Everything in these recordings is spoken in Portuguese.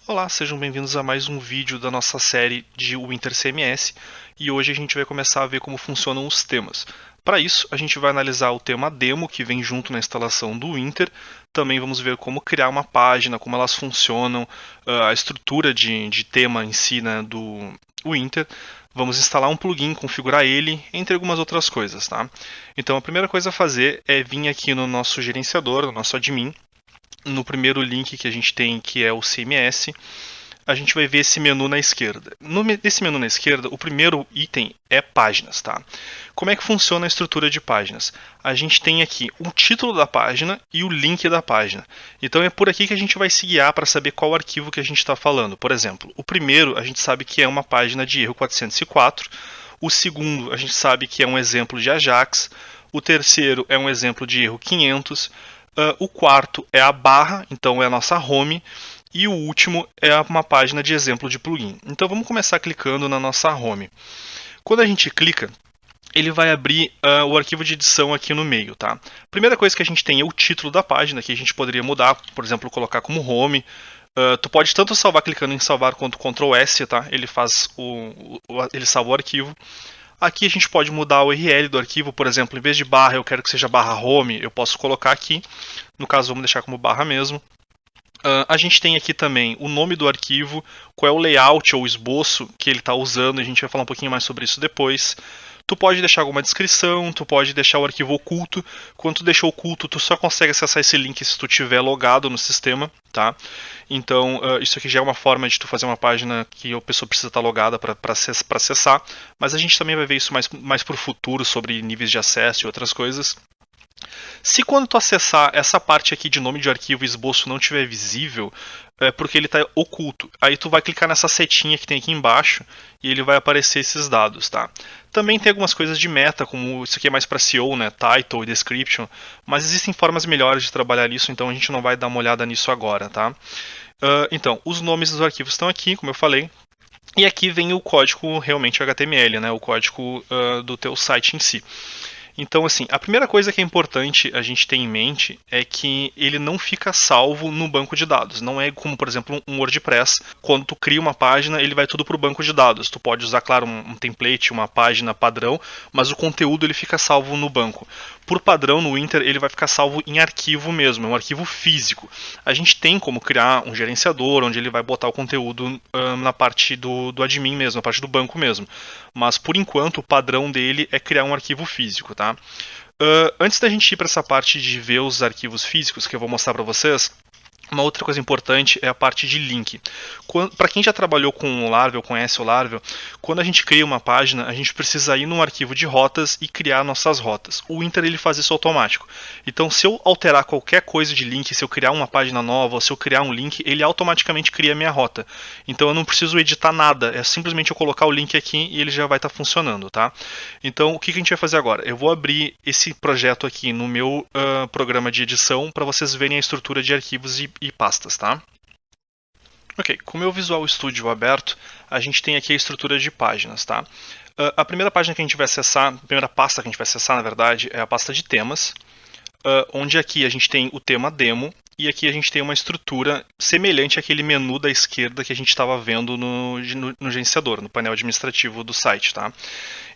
Olá, sejam bem-vindos a mais um vídeo da nossa série de Winter CMS e hoje a gente vai começar a ver como funcionam os temas. Para isso, a gente vai analisar o tema demo que vem junto na instalação do Winter, também vamos ver como criar uma página, como elas funcionam, a estrutura de tema em si, né, do Winter. Vamos instalar um plugin, configurar ele, entre algumas outras coisas, tá? Então a primeira coisa a fazer é vir aqui no nosso gerenciador, no nosso admin, no primeiro link que a gente tem, que é o CMS, a gente vai ver esse menu na esquerda. Nesse menu na esquerda, o primeiro item é páginas, tá? Como é que funciona a estrutura de páginas? A gente tem aqui o título da página e o link da página. Então é por aqui que a gente vai se guiar para saber qual arquivo que a gente está falando. Por exemplo, o primeiro a gente sabe que é uma página de erro 404, o segundo a gente sabe que é um exemplo de Ajax, o terceiro é um exemplo de erro 500, o quarto é a barra, então é a nossa home, e o último é uma página de exemplo de plugin. Então vamos começar clicando na nossa home. Quando a gente clica, ele vai abrir o arquivo de edição aqui no meio, tá? Primeira coisa que a gente tem é o título da página, que a gente poderia mudar, por exemplo, colocar como home. Tu pode tanto salvar clicando em salvar quanto Ctrl S, tá? Ele faz ele salva o arquivo. Aqui a gente pode mudar o URL do arquivo, por exemplo, em vez de barra eu quero que seja barra home, eu posso colocar aqui. No caso, vamos deixar como barra mesmo. A gente tem aqui também o nome do arquivo, qual é o layout ou esboço que ele está usando, a gente vai falar um pouquinho mais sobre isso depois. Tu pode deixar alguma descrição, tu pode deixar o arquivo oculto. Quando tu deixou oculto, tu só consegue acessar esse link se tu tiver logado no sistema, tá? Então, isso aqui já é uma forma de tu fazer uma página que a pessoa precisa estar logada para acessar, mas a gente também vai ver isso mais para o futuro, sobre níveis de acesso e outras coisas. Se quando tu acessar essa parte aqui de nome de arquivo e esboço não estiver visível, é porque ele está oculto. Aí tu vai clicar nessa setinha que tem aqui embaixo e ele vai aparecer esses dados, tá? Também tem algumas coisas de meta, como isso aqui é mais para SEO, né? Title e description, mas existem formas melhores de trabalhar isso, então a gente não vai dar uma olhada nisso agora, tá? Então, os nomes dos arquivos estão aqui, como eu falei, e aqui vem o código realmente HTML, né? O código do teu site em si. Então, assim, a primeira coisa que é importante a gente ter em mente é que ele não fica salvo no banco de dados. Não é como, por exemplo, um WordPress. Quando tu cria uma página, ele vai tudo para o banco de dados. Tu pode usar, claro, um template, uma página padrão, mas o conteúdo ele fica salvo no banco. Por padrão, no Winter, ele vai ficar salvo em arquivo mesmo, é um arquivo físico. A gente tem como criar um gerenciador, onde ele vai botar o conteúdo na parte do admin mesmo, na parte do banco mesmo. Mas, por enquanto, o padrão dele é criar um arquivo físico, tá? Antes da gente ir para essa parte de ver os arquivos físicos, que eu vou mostrar para vocês, uma outra coisa importante é a parte de link. Para quem já trabalhou com o Laravel, conhece o Laravel, quando a gente cria uma página, a gente precisa ir num arquivo de rotas e criar nossas rotas. O Winter ele faz isso automático. Então, se eu alterar qualquer coisa de link, se eu criar uma página nova, ou se eu criar um link, ele automaticamente cria a minha rota. Então, eu não preciso editar nada, é simplesmente eu colocar o link aqui e ele já vai estar funcionando, tá? Então, o que a gente vai fazer agora? Eu vou abrir esse projeto aqui no meu programa de edição para vocês verem a estrutura de arquivos e pastas, tá? Ok, com o meu Visual Studio aberto, a gente tem aqui a estrutura de páginas, tá? A primeira página que a gente vai acessar, a primeira pasta que a gente vai acessar, na verdade, é a pasta de temas, onde aqui a gente tem o tema demo, e aqui a gente tem uma estrutura semelhante àquele menu da esquerda que a gente estava vendo no gerenciador, no painel administrativo do site, tá?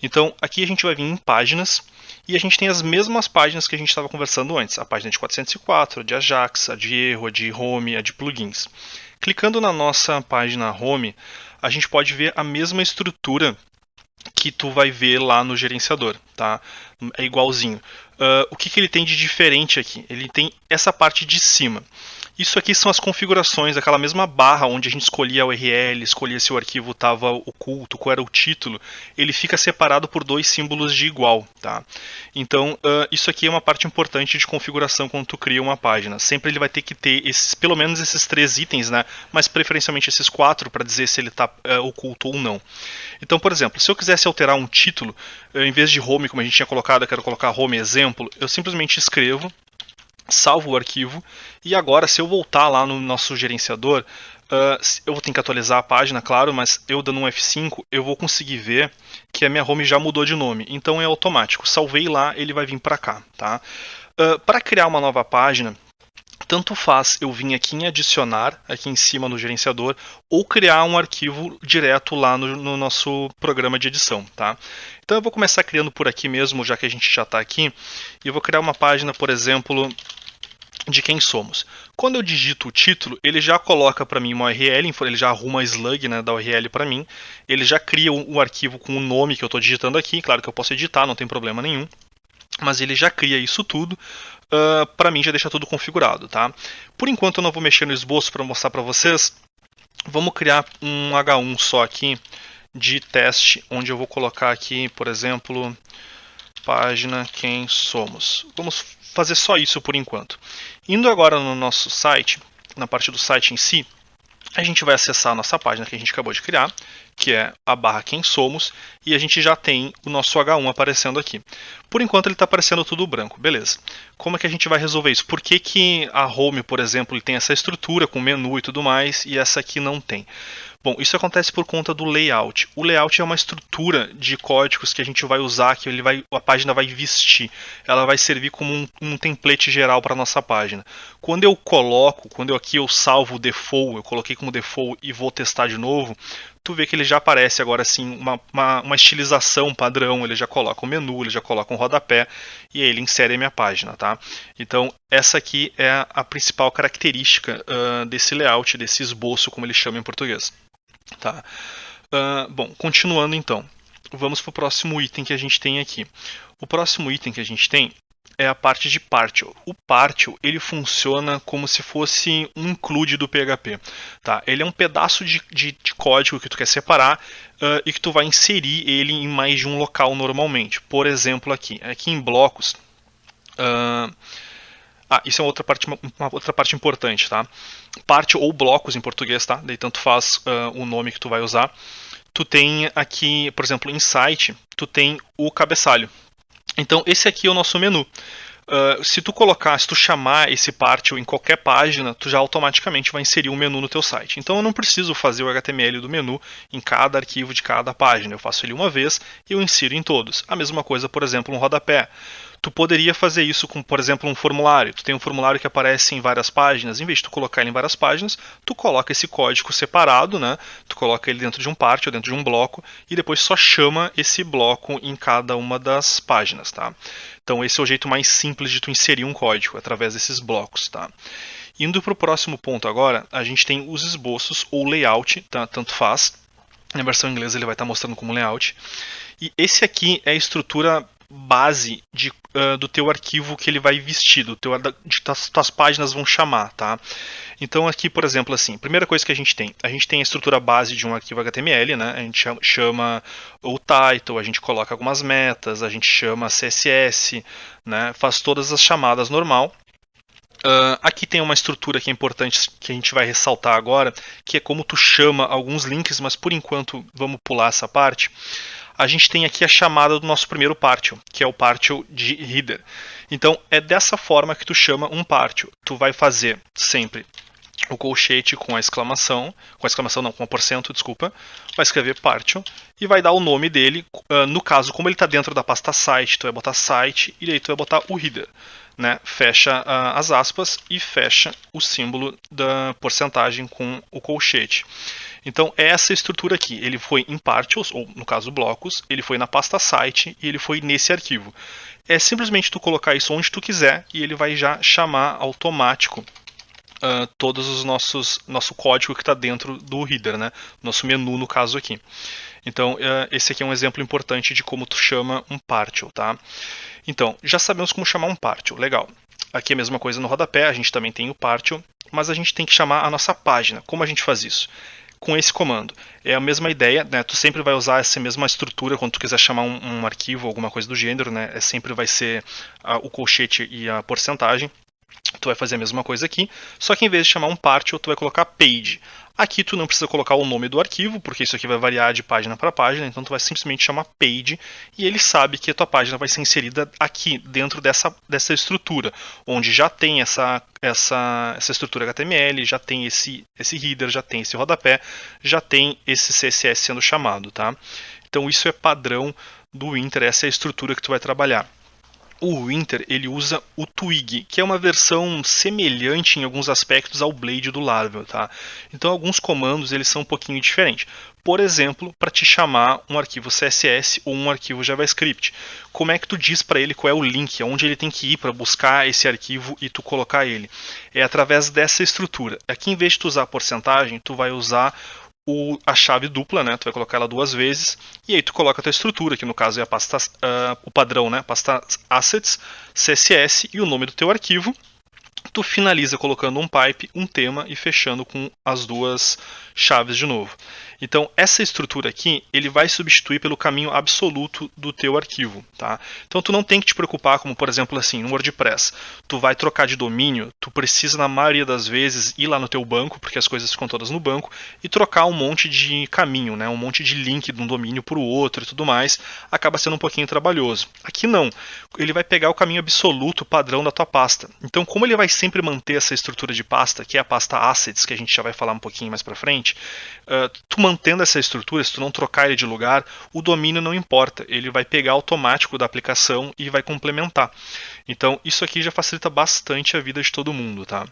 Então, aqui a gente vai vir em páginas, e a gente tem as mesmas páginas que a gente estava conversando antes. A página de 404, a de Ajax, a de erro, a de home, a de plugins. Clicando na nossa página home, a gente pode ver a mesma estrutura que tu vai ver lá no gerenciador, tá? É igualzinho. O que ele tem de diferente aqui? Ele tem essa parte de cima. Isso aqui são as configurações daquela mesma barra onde a gente escolhia a URL, escolhia se o arquivo estava oculto, qual era o título. Ele fica separado por dois símbolos de igual, tá? Então, isso aqui é uma parte importante de configuração quando tu cria uma página. Sempre ele vai ter que ter pelo menos esses 3 itens, né? Mas preferencialmente esses 4 para dizer se ele está oculto ou não. Então, por exemplo, se eu quisesse alterar um título, em vez de home, como a gente tinha colocado, eu quero colocar home exemplo, eu simplesmente escrevo, salvo o arquivo, e agora se eu voltar lá no nosso gerenciador, eu vou ter que atualizar a página, claro, mas eu dando um F5, eu vou conseguir ver que a minha home já mudou de nome, então é automático. Salvei lá, ele vai vir para cá, tá? Para criar uma nova página, tanto faz eu vir aqui em adicionar, aqui em cima no gerenciador, ou criar um arquivo direto lá no nosso programa de edição, tá? Então eu vou começar criando por aqui mesmo, já que a gente já está aqui, e eu vou criar uma página, por exemplo, de quem somos. Quando eu digito o título, ele já coloca para mim uma URL, ele já arruma a slug, né, da URL para mim, ele já cria um arquivo com o nome que eu estou digitando aqui, claro que eu posso editar, não tem problema nenhum, mas ele já cria isso tudo, para mim já deixa tudo configurado, tá? Por enquanto eu não vou mexer no esboço para mostrar para vocês, vamos criar um H1 só aqui de teste, onde eu vou colocar aqui, por exemplo, página quem somos. Vamos fazer só isso por enquanto. Indo agora no nosso site, na parte do site em si, a gente vai acessar a nossa página que a gente acabou de criar, que é a barra quem somos, e a gente já tem o nosso H1 aparecendo aqui. Por enquanto ele está aparecendo tudo branco, beleza. Como é que a gente vai resolver isso? Por que, que a home, por exemplo, ele tem essa estrutura com menu e tudo mais, e essa aqui não tem? Bom, isso acontece por conta do layout. O layout é uma estrutura de códigos que a gente vai usar, que a página vai vestir. Ela vai servir como um template geral para a nossa página. Quando eu salvo o default, eu coloquei como default e vou testar de novo, tu vê que ele já aparece agora assim, uma estilização padrão, ele já coloca o menu, ele já coloca um rodapé e aí ele insere a minha página, tá? Então, essa aqui é a principal característica desse layout, desse esboço, como ele chama em português. Tá. Bom, continuando então, vamos para o próximo item que a gente tem aqui. O próximo item que a gente tem é a parte de partial. O partial ele funciona como se fosse um include do PHP. Tá? Ele é um pedaço de código que tu quer separar e que tu vai inserir ele em mais de um local normalmente. Por exemplo, aqui em blocos. Isso é uma outra parte importante, tá? Parte ou blocos em português, tá? Daí tanto faz o nome que tu vai usar. Tu tem aqui, por exemplo, em site, tu tem o cabeçalho. Então esse aqui é o nosso menu. Se tu chamar esse partial em qualquer página, tu já automaticamente vai inserir um menu no teu site. Então eu não preciso fazer o HTML do menu em cada arquivo de cada página. Eu faço ele uma vez e eu insiro em todos. A mesma coisa, por exemplo, um rodapé. Tu poderia fazer isso com, por exemplo, um formulário. Tu tem um formulário que aparece em várias páginas. Em vez de tu colocar ele em várias páginas, tu coloca esse código separado, né? Tu coloca ele dentro de um partial, ou dentro de um bloco, e depois só chama esse bloco em cada uma das páginas, tá? Então esse é o jeito mais simples de tu inserir um código, através desses blocos, tá? Indo para o próximo ponto agora, a gente tem os esboços ou layout, tá? Tanto faz. Na versão inglesa ele vai estar mostrando como layout. E esse aqui é a estrutura base do teu arquivo que ele vai vestir, de tuas páginas vão chamar, tá? Então aqui, por exemplo, assim, primeira coisa que a gente tem a estrutura base de um arquivo HTML, né? A gente chama o title, a gente coloca algumas metas, a gente chama CSS, né? Faz todas as chamadas normal. Aqui tem uma estrutura que é importante que a gente vai ressaltar agora, que é como tu chama alguns links, mas por enquanto vamos pular essa parte. A gente tem aqui a chamada do nosso primeiro partial, que é o partial de header. Então é dessa forma que tu chama um partial. Tu vai fazer sempre o colchete com a exclamação não, com a porcento, desculpa, vai escrever partial e vai dar o nome dele. No caso, como ele está dentro da pasta site, tu vai botar site e aí tu vai botar o header. Né? Fecha as aspas e fecha o símbolo da porcentagem com o colchete. Então, é essa estrutura aqui. Ele foi em partials, ou no caso blocos, ele foi na pasta site e ele foi nesse arquivo. É simplesmente tu colocar isso onde tu quiser e ele vai já chamar automático todos os nosso código que está dentro do header, né? Nosso menu no caso aqui. Então, esse aqui é um exemplo importante de como tu chama um partial, tá? Então, já sabemos como chamar um partial, legal. Aqui é a mesma coisa no rodapé, a gente também tem o partial, mas a gente tem que chamar a nossa página. Como a gente faz isso? Com esse comando. É a mesma ideia, né? Tu sempre vai usar essa mesma estrutura quando tu quiser chamar um arquivo, alguma coisa do gênero, né? Sempre vai ser o colchete e a porcentagem. Tu vai fazer a mesma coisa aqui, só que em vez de chamar um partial, tu vai colocar page. Aqui tu não precisa colocar o nome do arquivo, porque isso aqui vai variar de página para página, então tu vai simplesmente chamar page e ele sabe que a tua página vai ser inserida aqui, dentro dessa estrutura, onde já tem essa estrutura HTML, já tem esse header, já tem esse rodapé, já tem esse CSS sendo chamado, tá? Então isso é padrão do Inter, essa é a estrutura que tu vai trabalhar. O Winter ele usa o Twig, que é uma versão semelhante em alguns aspectos ao Blade do Laravel, tá? Então alguns comandos eles são um pouquinho diferentes. Por exemplo, para te chamar um arquivo CSS ou um arquivo JavaScript, como é que tu diz para ele qual é o link, aonde ele tem que ir para buscar esse arquivo e tu colocar ele? É através dessa estrutura. Aqui, em vez de tu usar a porcentagem, tu vai usar a chave dupla, né? Tu vai colocar ela duas vezes e aí tu coloca a tua estrutura, que no caso é a pasta, o padrão, né? Pasta assets, CSS e o nome do teu arquivo. Tu finaliza colocando um pipe, um tema e fechando com as duas chaves de novo. Então, essa estrutura aqui, ele vai substituir pelo caminho absoluto do teu arquivo, tá? Então, tu não tem que te preocupar, como por exemplo assim, no WordPress, tu vai trocar de domínio, tu precisa na maioria das vezes ir lá no teu banco, porque as coisas ficam todas no banco, e trocar um monte de caminho, né? Um monte de link de um domínio para o outro e tudo mais, acaba sendo um pouquinho trabalhoso. Aqui não, ele vai pegar o caminho absoluto padrão da tua pasta. Então, como ele vai sempre manter essa estrutura de pasta, que é a pasta assets, que a gente já vai falar um pouquinho mais para frente, tu mantendo essa estrutura, se tu não trocar ele de lugar, o domínio não importa, ele vai pegar automático da aplicação e vai complementar. Então, isso aqui já facilita bastante a vida de todo mundo, tá?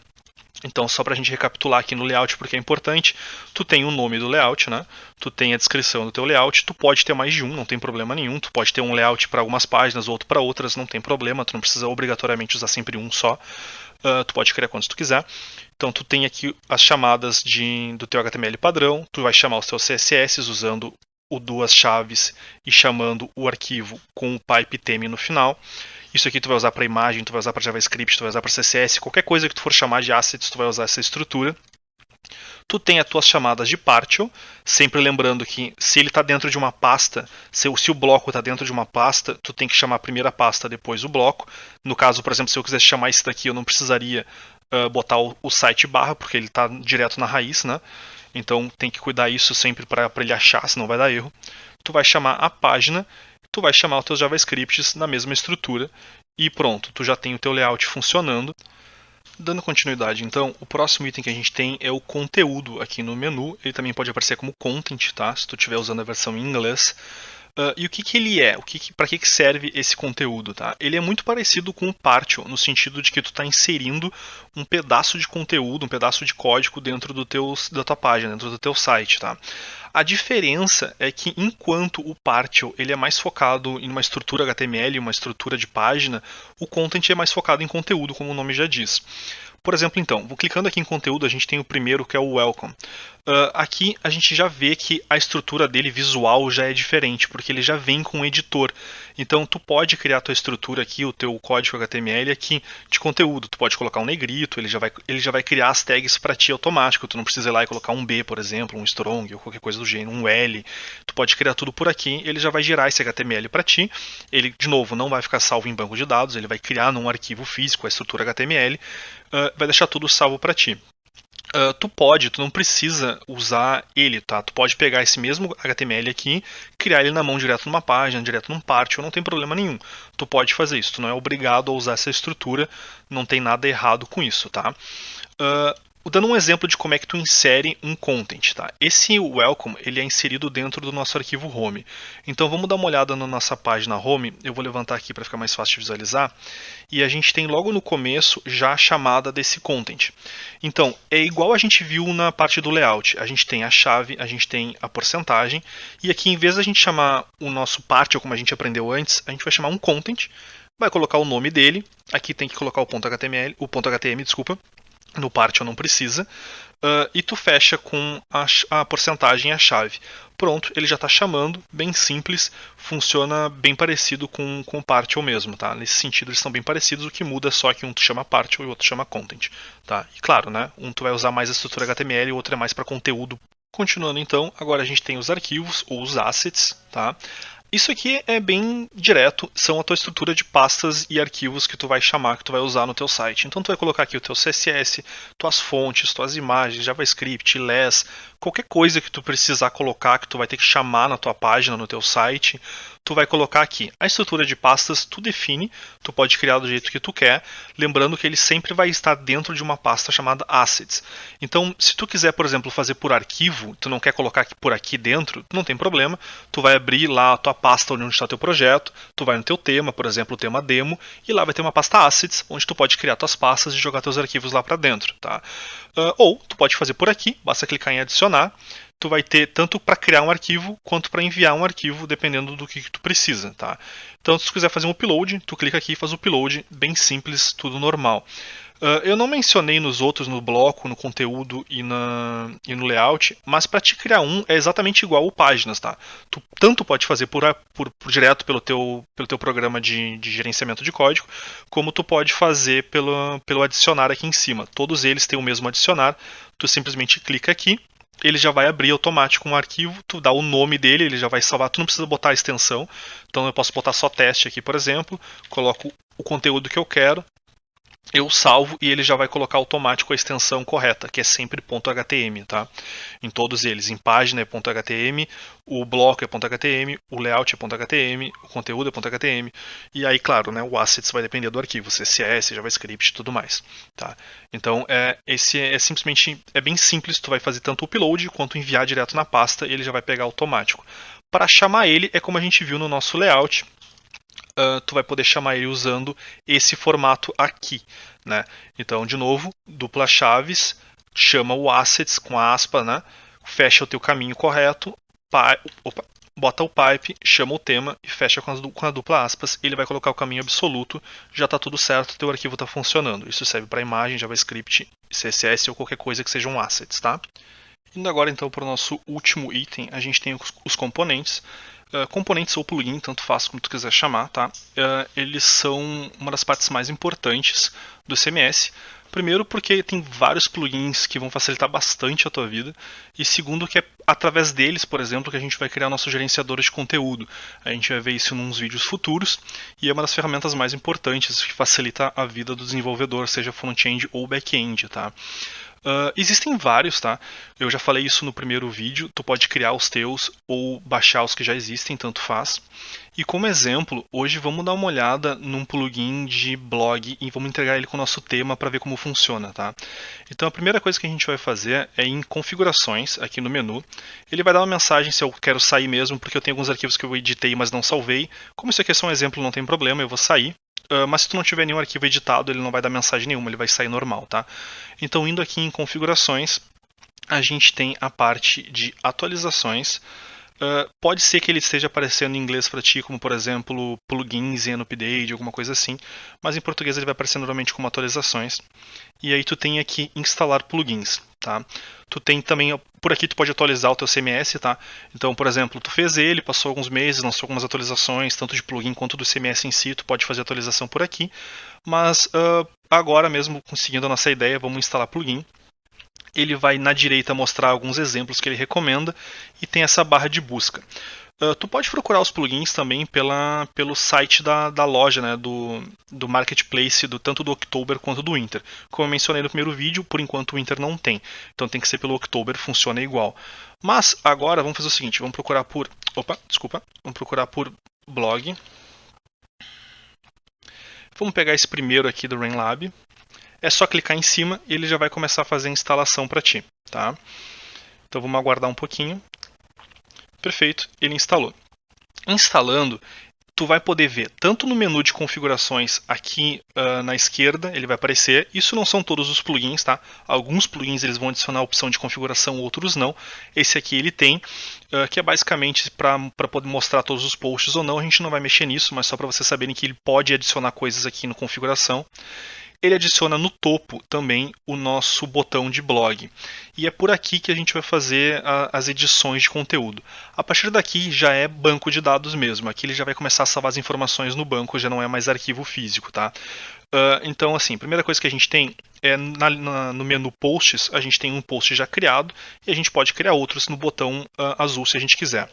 Então, só para a gente recapitular aqui no layout, porque é importante, tu tem o nome do layout, né? Tu tem a descrição do teu layout, tu pode ter mais de um, não tem problema nenhum. Tu pode ter um layout para algumas páginas, outro para outras, não tem problema. Tu não precisa obrigatoriamente usar sempre um só. Tu pode criar quantos tu quiser. Então, tu tem aqui as chamadas do teu HTML padrão. Tu vai chamar os teus CSS usando o duas chaves e chamando o arquivo com o pipe theme no final. Isso aqui tu vai usar para imagem, tu vai usar para JavaScript, tu vai usar para CSS, qualquer coisa que tu for chamar de assets, tu vai usar essa estrutura. Tu tem as tuas chamadas de partial, sempre lembrando que se ele está dentro de uma pasta, se o bloco está dentro de uma pasta, tu tem que chamar a primeira pasta, depois o bloco. No caso, por exemplo, se eu quisesse chamar esse daqui, eu não precisaria botar o site barra, porque ele está direto na raiz, né? Então tem que cuidar isso sempre para ele achar, senão vai dar erro. Tu vai chamar a página, tu vai chamar os teus JavaScripts na mesma estrutura e pronto, tu já tem o teu layout funcionando. Dando continuidade, então, o próximo item que a gente tem é o conteúdo aqui no menu. Ele também pode aparecer como content, tá? Se tu estiver usando a versão em inglês. E o que ele é? Para que serve esse conteúdo? Tá? Ele é muito parecido com o partial, no sentido de que tu está inserindo um pedaço de conteúdo, um pedaço de código dentro da tua página, dentro do teu site. Tá? A diferença é que enquanto o partial ele é mais focado em uma estrutura HTML, uma estrutura de página, o content é mais focado em conteúdo, como o nome já diz. Por exemplo, então, clicando aqui em conteúdo, a gente tem o primeiro que é o Welcome. Aqui a gente já vê que a estrutura dele visual já é diferente, porque ele já vem com um editor. Então tu pode criar a tua estrutura aqui, o teu código HTML aqui de conteúdo. Tu pode colocar um negrito, ele já vai criar as tags para ti automático. Tu não precisa ir lá e colocar um B, por exemplo, um strong ou qualquer coisa do gênero, um L. Tu pode criar tudo por aqui, ele já vai gerar esse HTML para ti. Ele, de novo, não vai ficar salvo em banco de dados, ele vai criar num arquivo físico a estrutura HTML, vai deixar tudo salvo para ti. Tu não precisa usar ele, tá? Tu pode pegar esse mesmo HTML aqui, criar ele na mão direto numa página, direto num partial, não tem problema nenhum. Tu pode fazer isso, tu não é obrigado a usar essa estrutura, não tem nada errado com isso, tá? Dando um exemplo de como é que tu insere um content, tá? Esse welcome, ele é inserido dentro do nosso arquivo home. Então vamos dar uma olhada na nossa página home, eu vou levantar aqui para ficar mais fácil de visualizar, e a gente tem logo no começo já a chamada desse content. Então, é igual a gente viu na parte do layout, a gente tem a chave, a gente tem a porcentagem, e aqui em vez da gente chamar o nosso partial como a gente aprendeu antes, a gente vai chamar um content, vai colocar o nome dele, aqui tem que colocar o ponto HTML, desculpa, no partial não precisa, e tu fecha com a porcentagem e a chave. Pronto, ele já está chamando, bem simples, funciona bem parecido com o partial mesmo, tá? Nesse sentido eles são bem parecidos, o que muda é só que um tu chama partial e o outro chama content, tá? E claro, né, um tu vai usar mais a estrutura HTML e o outro é mais para conteúdo. Continuando então, agora a gente tem os arquivos ou os assets, tá? Isso aqui é bem direto, são a tua estrutura de pastas e arquivos que tu vai chamar, que tu vai usar no teu site. Então tu vai colocar aqui o teu CSS, tuas fontes, tuas imagens, JavaScript, LESS, qualquer coisa que tu precisar colocar, que tu vai ter que chamar na tua página, no teu site, tu vai colocar aqui. A estrutura de pastas tu define, tu pode criar do jeito que tu quer, lembrando que ele sempre vai estar dentro de uma pasta chamada Assets. Então, se tu quiser, por exemplo, fazer por arquivo, tu não quer colocar por aqui dentro, não tem problema, tu vai abrir lá a tua pasta onde está o teu projeto, tu vai no teu tema, por exemplo, o tema demo, e lá vai ter uma pasta Assets, onde tu pode criar tuas pastas e jogar teus arquivos lá para dentro, tá? Ou tu pode fazer por aqui, basta clicar em adicionar, tu vai ter tanto para criar um arquivo quanto para enviar um arquivo, dependendo do que tu precisa, tá? Então, se tu quiser fazer um upload, tu clica aqui e faz o upload, bem simples, tudo normal. Eu não mencionei nos outros, no bloco, no conteúdo e no layout, mas para te criar um é exatamente igual ao páginas, tá? Tu tanto pode fazer por direto pelo teu programa de gerenciamento de código, como tu pode fazer pelo adicionar aqui em cima. Todos eles têm o mesmo adicionar, tu simplesmente clica aqui, ele já vai abrir automático um arquivo, tu dá o nome dele, ele já vai salvar, tu não precisa botar a extensão, então eu posso botar só teste aqui, por exemplo, coloco o conteúdo que eu quero, eu salvo e ele já vai colocar automático a extensão correta, que é sempre .htm, tá? Em todos eles, em página é .htm, o bloco é .htm, o layout é .htm, o conteúdo é .htm, e aí, claro, né, o assets vai depender do arquivo, CSS, JavaScript e tudo mais, tá? Então, esse é simplesmente, é bem simples, tu vai fazer tanto o upload quanto enviar direto na pasta e ele já vai pegar automático. Para chamar ele, é como a gente viu no nosso layout, tu vai poder chamar ele usando esse formato aqui, né? Então, de novo, dupla chaves, chama o assets com a aspa, né? Fecha o teu caminho correto, bota o pipe, chama o tema e fecha com a dupla aspas. Ele vai colocar o caminho absoluto, já está tudo certo, teu arquivo está funcionando. Isso serve para imagem, JavaScript, CSS ou qualquer coisa que sejam assets, tá? Indo agora então para o nosso último item, a gente tem os componentes. Componentes ou plugin, tanto faz como tu quiser chamar, tá? Eles são uma das partes mais importantes do CMS. Primeiro porque tem vários plugins que vão facilitar bastante a tua vida. E segundo que é através deles, por exemplo, que a gente vai criar nosso gerenciador de conteúdo. A gente vai ver isso nos vídeos futuros. E é uma das ferramentas mais importantes que facilita a vida do desenvolvedor, seja front-end ou back-end, tá? Existem vários, tá? Eu já falei isso no primeiro vídeo. Tu pode criar os teus ou baixar os que já existem, tanto faz. E como exemplo, hoje vamos dar uma olhada num plugin de blog e vamos integrar ele com o nosso tema para ver como funciona, tá? Então a primeira coisa que a gente vai fazer é em configurações, aqui no menu. Ele vai dar uma mensagem se eu quero sair mesmo, porque eu tenho alguns arquivos que eu editei, mas não salvei. Como isso aqui é só um exemplo, não tem problema, eu vou sair. Mas se tu não tiver nenhum arquivo editado, ele não vai dar mensagem nenhuma, ele vai sair normal, tá? Então, indo aqui em configurações, a gente tem a parte de atualizações. Pode ser que ele esteja aparecendo em inglês para ti, como por exemplo, plugins em update, alguma coisa assim, mas em português ele vai aparecer normalmente como atualizações. E aí tu tem aqui instalar plugins, tá? Tu tem também, por aqui tu pode atualizar o teu CMS, tá? Então, por exemplo, tu fez ele, passou alguns meses, lançou algumas atualizações, tanto de plugin quanto do CMS em si, tu pode fazer atualização por aqui. Mas agora mesmo, conseguindo a nossa ideia, vamos instalar plugin. Ele vai na direita mostrar alguns exemplos que ele recomenda e tem essa barra de busca. Tu pode procurar os plugins também pelo site da loja, né, do marketplace, tanto do October quanto do Winter. Como eu mencionei no primeiro vídeo, por enquanto o Winter não tem. Então tem que ser pelo October, funciona igual. Mas agora vamos fazer o seguinte, vamos procurar por... vamos procurar por blog. Vamos pegar esse primeiro aqui do RainLab. É só clicar em cima e ele já vai começar a fazer a instalação para ti, tá? Então vamos aguardar um pouquinho. Perfeito, ele instalou. Instalando, tu vai poder ver tanto no menu de configurações aqui na esquerda, ele vai aparecer. Isso não são todos os plugins, tá? Alguns plugins eles vão adicionar a opção de configuração, outros não. Esse aqui ele tem, que é basicamente para poder mostrar todos os posts ou não. A gente não vai mexer nisso, mas só para vocês saberem que ele pode adicionar coisas aqui no configuração. Ele adiciona no topo também o nosso botão de blog. E é por aqui que a gente vai fazer as edições de conteúdo. A partir daqui já é banco de dados mesmo. Aqui ele já vai começar a salvar as informações no banco, já não é mais arquivo físico, tá? Então, assim, a primeira coisa que a gente tem é no menu Posts, a gente tem um post já criado e a gente pode criar outros no botão azul se a gente quiser.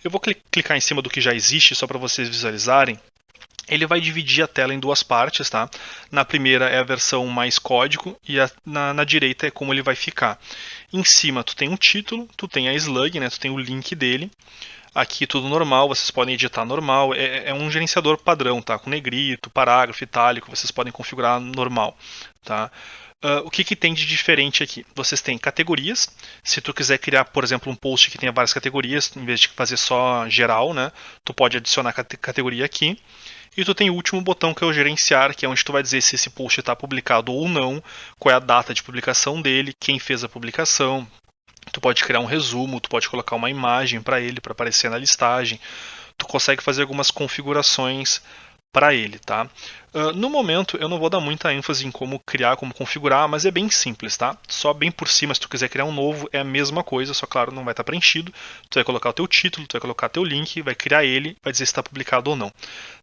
Eu vou clicar em cima do que já existe, só para vocês visualizarem. ele vai dividir a tela em duas partes, tá? Na primeira é a versão mais código e na direita é como ele vai ficar. Em cima tu tem um título, tu tem a slug, né? Tu tem o link dele. Aqui tudo normal, vocês podem editar normal. É um gerenciador padrão, tá? Com negrito, parágrafo, itálico, vocês podem configurar normal, tá? O que tem de diferente aqui? Vocês têm categorias. Se tu quiser criar, por exemplo, um post que tenha várias categorias, em vez de fazer só geral, né? Tu pode adicionar categoria aqui. E tu tem o último botão que é o gerenciar, que é onde tu vai dizer se esse post está publicado ou não, qual é a data de publicação dele, quem fez a publicação. Tu pode criar um resumo, tu pode colocar uma imagem para ele, para aparecer na listagem. Tu consegue fazer algumas configurações para ele, tá? No momento eu não vou dar muita ênfase em como criar, como configurar, mas é bem simples, tá? Só bem por cima, se tu quiser criar um novo, é a mesma coisa, só claro, não vai estar preenchido. Tu vai colocar o teu título, tu vai colocar teu link, vai criar ele, vai dizer se está publicado ou não,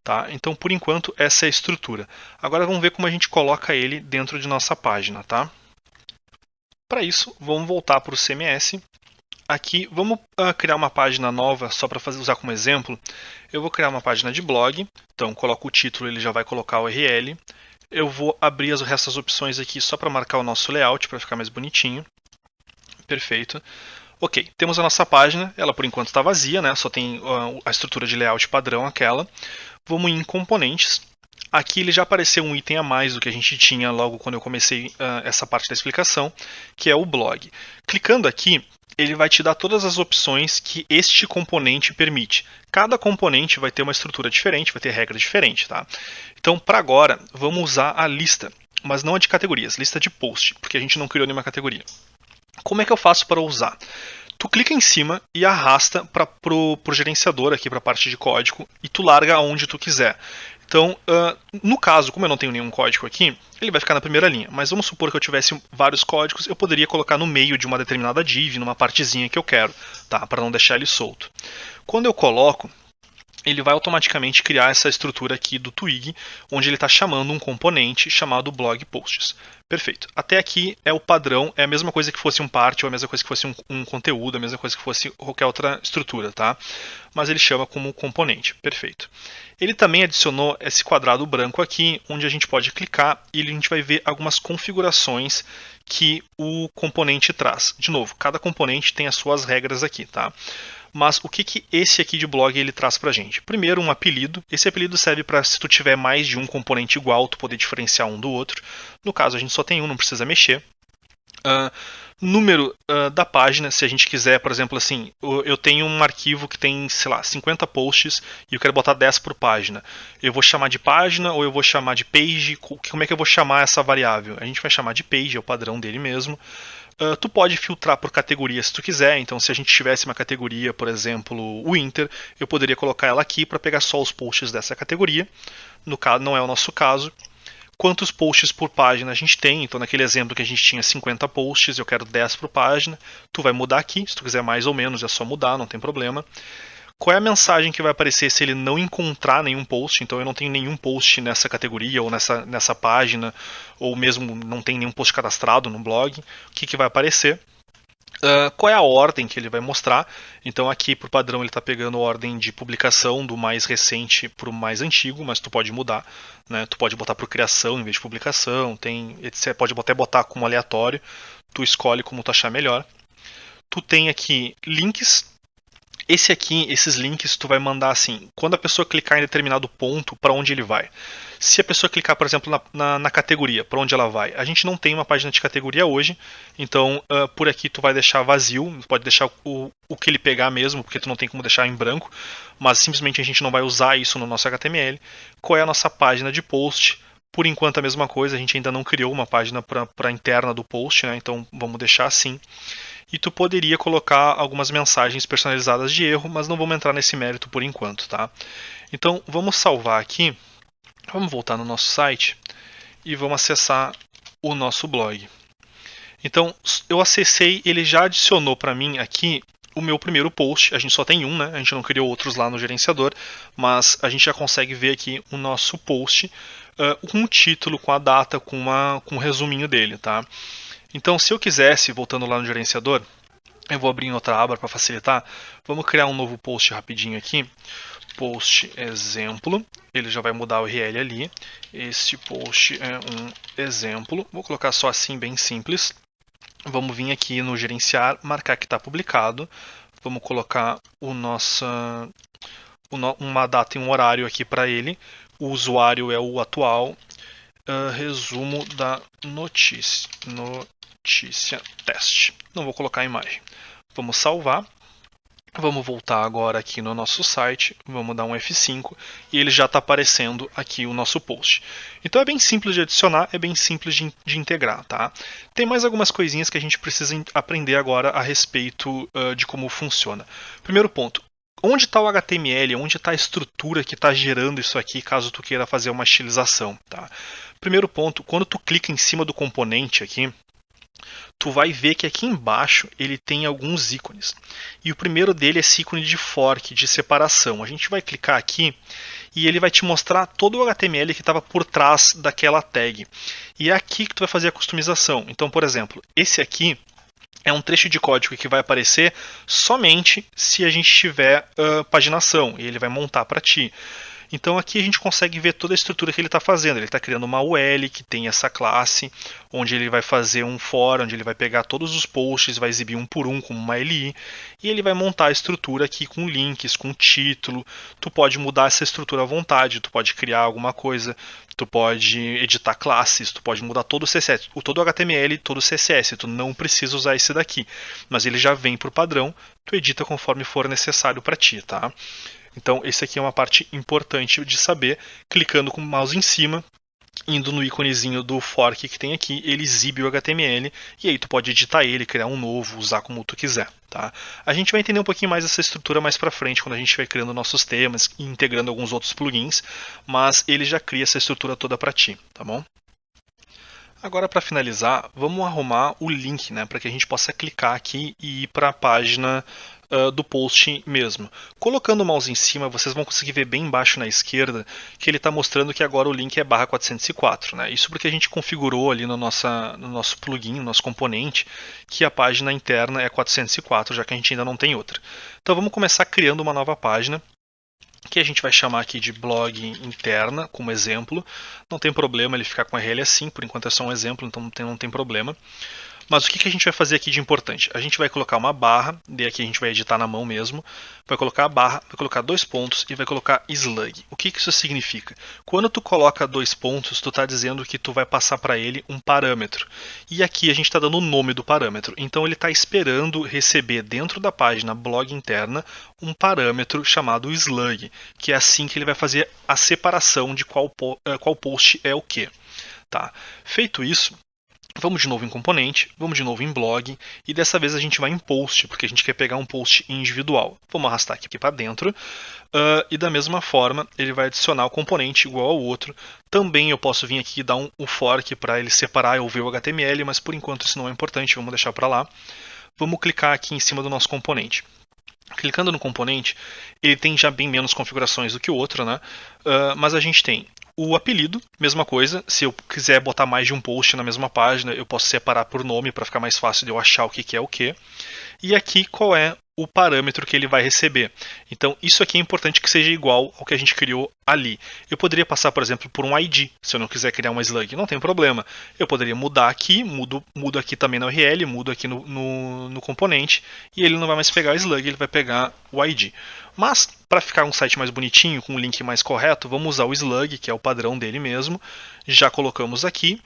tá? Então, por enquanto, essa é a estrutura. Agora vamos ver como a gente coloca ele dentro de nossa página, tá? Para isso, vamos voltar para o CMS. Aqui, vamos criar uma página nova, só para usar como exemplo. Eu vou criar uma página de blog, então coloco o título, ele já vai colocar o URL. Eu vou abrir as restas opções aqui só para marcar o nosso layout, para ficar mais bonitinho. Perfeito. Ok, temos a nossa página, ela por enquanto está vazia, né? Só tem a estrutura de layout padrão aquela. Vamos em componentes. Aqui ele já apareceu um item a mais do que a gente tinha logo quando eu comecei essa parte da explicação, que é o blog. Clicando aqui, ele vai te dar todas as opções que este componente permite. Cada componente vai ter uma estrutura diferente, vai ter regra diferente, tá? Então, para agora, vamos usar a lista, mas não a de categorias, lista de post, porque a gente não criou nenhuma categoria. Como é que eu faço para usar? Tu clica em cima e arrasta para pro gerenciador aqui, para a parte de código, e tu larga aonde tu quiser. Então, no caso, como eu não tenho nenhum código aqui, ele vai ficar na primeira linha. Mas vamos supor que eu tivesse vários códigos, eu poderia colocar no meio de uma determinada div, numa partezinha que eu quero, tá? Para não deixar ele solto. Quando eu coloco, ele vai automaticamente criar essa estrutura aqui do Twig, onde ele está chamando um componente chamado blog posts. Perfeito. Até aqui é o padrão, é a mesma coisa que fosse um part, ou a mesma coisa que fosse um conteúdo, a mesma coisa que fosse qualquer outra estrutura, tá? Mas ele chama como componente. Perfeito. Ele também adicionou esse quadrado branco aqui, onde a gente pode clicar e a gente vai ver algumas configurações que o componente traz. De novo, cada componente tem as suas regras aqui, tá? Mas o que esse aqui de blog ele traz pra gente? Primeiro, um apelido. Esse apelido serve para se tu tiver mais de um componente igual, tu poder diferenciar um do outro. No caso, a gente só tem um, não precisa mexer. Número da página, se a gente quiser, por exemplo, assim, eu tenho um arquivo que tem, sei lá, 50 posts e eu quero botar 10 por página. Eu vou chamar de página ou eu vou chamar de page? Como é que eu vou chamar essa variável? A gente vai chamar de page, é o padrão dele mesmo. Tu pode filtrar por categoria se tu quiser, então se a gente tivesse uma categoria, por exemplo, Winter, eu poderia colocar ela aqui para pegar só os posts dessa categoria. No caso, não é o nosso caso. Quantos posts por página a gente tem? Então naquele exemplo que a gente tinha 50 posts, eu quero 10 por página. Tu vai mudar aqui, se tu quiser mais ou menos é só mudar, não tem problema. Qual é a mensagem que vai aparecer se ele não encontrar nenhum post? Então eu não tenho nenhum post nessa categoria ou nessa página, ou mesmo não tem nenhum post cadastrado no blog. O que vai aparecer? Qual é a ordem que ele vai mostrar? Então aqui por padrão ele está pegando a ordem de publicação do mais recente para o mais antigo, mas tu pode mudar, né? Tu pode botar por criação em vez de publicação, você pode até botar como aleatório, tu escolhe como tu achar melhor. Tu tem aqui links. Esses links tu vai mandar assim, quando a pessoa clicar em determinado ponto, para onde ele vai. Se a pessoa clicar, por exemplo, na categoria, para onde ela vai. A gente não tem uma página de categoria hoje, então por aqui tu vai deixar vazio, pode deixar o que ele pegar mesmo, porque tu não tem como deixar em branco, mas simplesmente a gente não vai usar isso no nosso HTML. Qual é a nossa página de post? Por enquanto a mesma coisa, a gente ainda não criou uma página para a interna do post, né? Então vamos deixar assim. E tu poderia colocar algumas mensagens personalizadas de erro, mas não vamos entrar nesse mérito por enquanto, tá? Então vamos salvar aqui, vamos voltar no nosso site e vamos acessar o nosso blog. Então eu acessei, ele já adicionou para mim aqui o meu primeiro post, a gente só tem um, né? A gente não criou outros lá no gerenciador, mas a gente já consegue ver aqui o nosso post com o título, com a data, com um resuminho dele, tá? Então, se eu quisesse, voltando lá no gerenciador, Eu vou abrir em outra aba para facilitar. Vamos criar um novo post rapidinho aqui. Post exemplo. Ele já vai mudar o URL ali. Este post é um exemplo. Vou colocar só assim, bem simples. Vamos vir aqui no gerenciar, marcar que está publicado. Vamos colocar uma data e um horário aqui para ele. O usuário é o atual. Resumo da notícia teste. Não vou colocar a imagem. Vamos salvar. Vamos voltar agora aqui no nosso site, vamos dar um F5 e ele já está aparecendo aqui o nosso post. Então é bem simples de adicionar, é bem simples de integrar, tá? Tem mais algumas coisinhas que a gente precisa aprender agora a respeito de como funciona. Primeiro ponto, onde está o HTML, onde está a estrutura que está gerando isso aqui, caso tu queira fazer uma estilização, tá? Primeiro ponto, quando tu clica em cima do componente aqui, tu vai ver que aqui embaixo ele tem alguns ícones. E o primeiro dele é esse ícone de fork, de separação. A gente vai clicar aqui e ele vai te mostrar todo o HTML que estava por trás daquela tag. E é aqui que tu vai fazer a customização. Então, por exemplo, esse aqui é um trecho de código que vai aparecer somente se a gente tiver paginação. E ele vai montar para ti. Então aqui a gente consegue ver toda a estrutura que ele está fazendo. Ele está criando uma UL que tem essa classe, onde ele vai fazer um for, onde ele vai pegar todos os posts, vai exibir um por um como uma LI, e ele vai montar a estrutura aqui com links, com título. Tu pode mudar essa estrutura à vontade, tu pode criar alguma coisa, tu pode editar classes, tu pode mudar todo o CSS, todo o HTML, todo o CSS, tu não precisa usar esse daqui, mas ele já vem por padrão, tu edita conforme for necessário para ti, tá? Então, esse aqui é uma parte importante de saber. Clicando com o mouse em cima, indo no íconezinho do fork que tem aqui, ele exibe o HTML e aí tu pode editar ele, criar um novo, usar como tu quiser, tá? A gente vai entender um pouquinho mais essa estrutura mais para frente, quando a gente vai criando nossos temas e integrando alguns outros plugins, mas ele já cria essa estrutura toda para ti, tá bom? Agora, para finalizar, vamos arrumar o link, né, para que a gente possa clicar aqui e ir para a página do post mesmo. Colocando o mouse em cima, vocês vão conseguir ver bem embaixo na esquerda que ele está mostrando que agora o link é /404. Né? Isso porque a gente configurou ali no nosso plugin, no nosso componente, que a página interna é 404, já que a gente ainda não tem outra. Então vamos começar criando uma nova página, que a gente vai chamar aqui de blog interna, como exemplo. Não tem problema ele ficar com URL assim, por enquanto é só um exemplo, então não tem problema. Mas o que a gente vai fazer aqui de importante? A gente vai colocar uma barra, e aqui a gente vai editar na mão mesmo, vai colocar a barra, vai colocar 2 pontos e vai colocar slug. O que isso significa? Quando tu coloca 2 pontos, tu está dizendo que tu vai passar para ele um parâmetro. E aqui a gente está dando o nome do parâmetro. Então ele está esperando receber dentro da página blog interna um parâmetro chamado slug, que é assim que ele vai fazer a separação de qual post é o que. Tá? Feito isso, vamos de novo em componente, vamos de novo em blog, e dessa vez a gente vai em post, porque a gente quer pegar um post individual. Vamos arrastar aqui para dentro, e da mesma forma ele vai adicionar o componente igual ao outro. Também eu posso vir aqui e dar um fork para ele separar ou ver o HTML, mas por enquanto isso não é importante, vamos deixar para lá. Vamos clicar aqui em cima do nosso componente. Clicando no componente, ele tem já bem menos configurações do que o outro, né? Mas a gente tem o apelido, mesma coisa. Se eu quiser botar mais de um post na mesma página, eu posso separar por nome para ficar mais fácil de eu achar o que é o que. E aqui qual é o parâmetro que ele vai receber. Então isso aqui é importante que seja igual ao que a gente criou ali. Eu poderia passar, por exemplo, por um ID, se eu não quiser criar uma slug, não tem problema. Eu poderia mudar aqui, mudo aqui também na URL, mudo aqui no componente, e ele não vai mais pegar a slug, ele vai pegar o ID. Mas, para ficar um site mais bonitinho, com um link mais correto, vamos usar o slug, que é o padrão dele mesmo. Já colocamos aqui.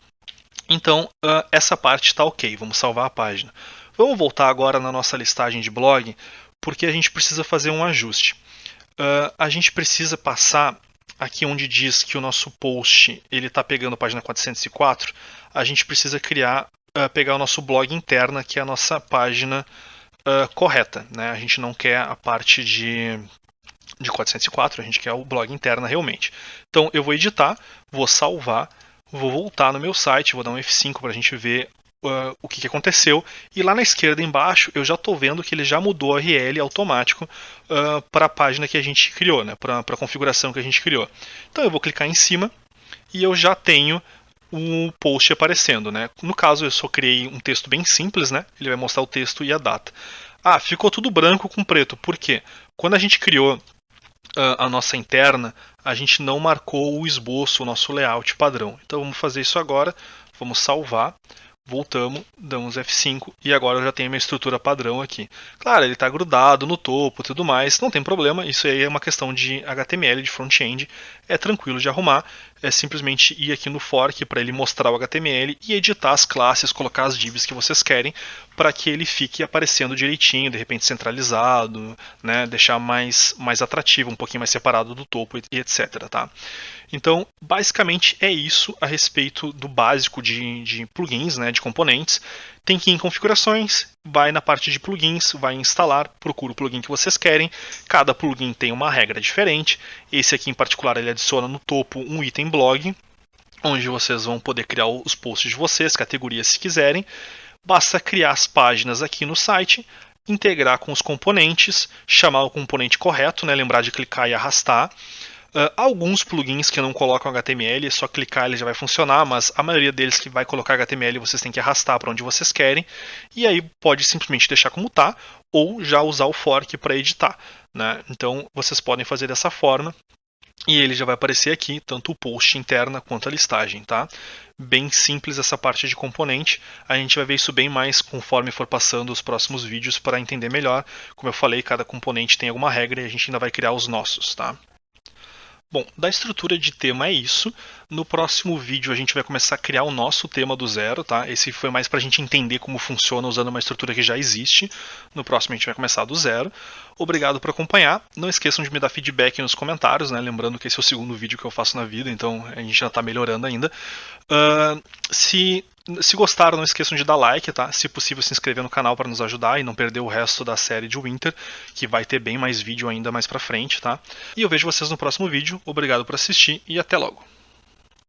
Então, essa parte está ok, vamos salvar a página. Vamos voltar agora na nossa listagem de blog, porque a gente precisa fazer um ajuste. A gente precisa passar aqui onde diz que o nosso post está pegando a página 404, a gente precisa pegar o nosso blog interna, que é a nossa página correta. Né? A gente não quer a parte de 404, a gente quer o blog interna realmente. Então eu vou editar, vou salvar, vou voltar no meu site, vou dar um F5 para a gente ver o que aconteceu. E lá na esquerda embaixo eu já estou vendo que ele já mudou a URL automático para a página que a gente criou, né, para a configuração que a gente criou. Então eu vou clicar em cima e eu já tenho o post aparecendo. Né? No caso eu só criei um texto bem simples, né? Ele vai mostrar o texto e a data. Ah, ficou tudo branco com preto. Por quê? Quando a gente criou a nossa interna, a gente não marcou o esboço, o nosso layout padrão. Então vamos fazer isso agora, vamos salvar, voltamos, damos F5 e agora eu já tenho minha estrutura padrão aqui. Claro, ele está grudado no topo e tudo mais, não tem problema, isso aí é uma questão de HTML, de front-end, é tranquilo de arrumar, é simplesmente ir aqui no fork para ele mostrar o HTML e editar as classes, colocar as divs que vocês querem para que ele fique aparecendo direitinho, de repente centralizado, né, deixar mais atrativo, um pouquinho mais separado do topo e etc. Tá? Então, basicamente é isso a respeito do básico de plugins, né, de componentes. Tem que ir em configurações, vai na parte de plugins, vai em instalar, procura o plugin que vocês querem. Cada plugin tem uma regra diferente. Esse aqui em particular ele adiciona no topo um item blog, onde vocês vão poder criar os posts de vocês, categorias se quiserem. Basta criar as páginas aqui no site, integrar com os componentes, chamar o componente correto, né, lembrar de clicar e arrastar. Alguns plugins que não colocam HTML, é só clicar ele já vai funcionar, mas a maioria deles que vai colocar HTML vocês têm que arrastar para onde vocês querem, e aí pode simplesmente deixar como está, ou já usar o fork para editar. Né? Então vocês podem fazer dessa forma, e ele já vai aparecer aqui, tanto o post interna quanto a listagem. Tá? Bem simples essa parte de componente, a gente vai ver isso bem mais conforme for passando os próximos vídeos para entender melhor. Como eu falei, cada componente tem alguma regra e a gente ainda vai criar os nossos. Tá? Bom, da estrutura de tema é isso. No próximo vídeo a gente vai começar a criar o nosso tema do zero, tá? Esse foi mais para a gente entender como funciona usando uma estrutura que já existe. No próximo a gente vai começar do zero. Obrigado por acompanhar. Não esqueçam de me dar feedback nos comentários, né? Lembrando que esse é o segundo vídeo que eu faço na vida, então a gente já está melhorando ainda. Se gostaram, não esqueçam de dar like, tá? Se possível, se inscrever no canal para nos ajudar e não perder o resto da série de Winter, que vai ter bem mais vídeo ainda mais pra frente, tá? E eu vejo vocês no próximo vídeo. Obrigado por assistir e até logo.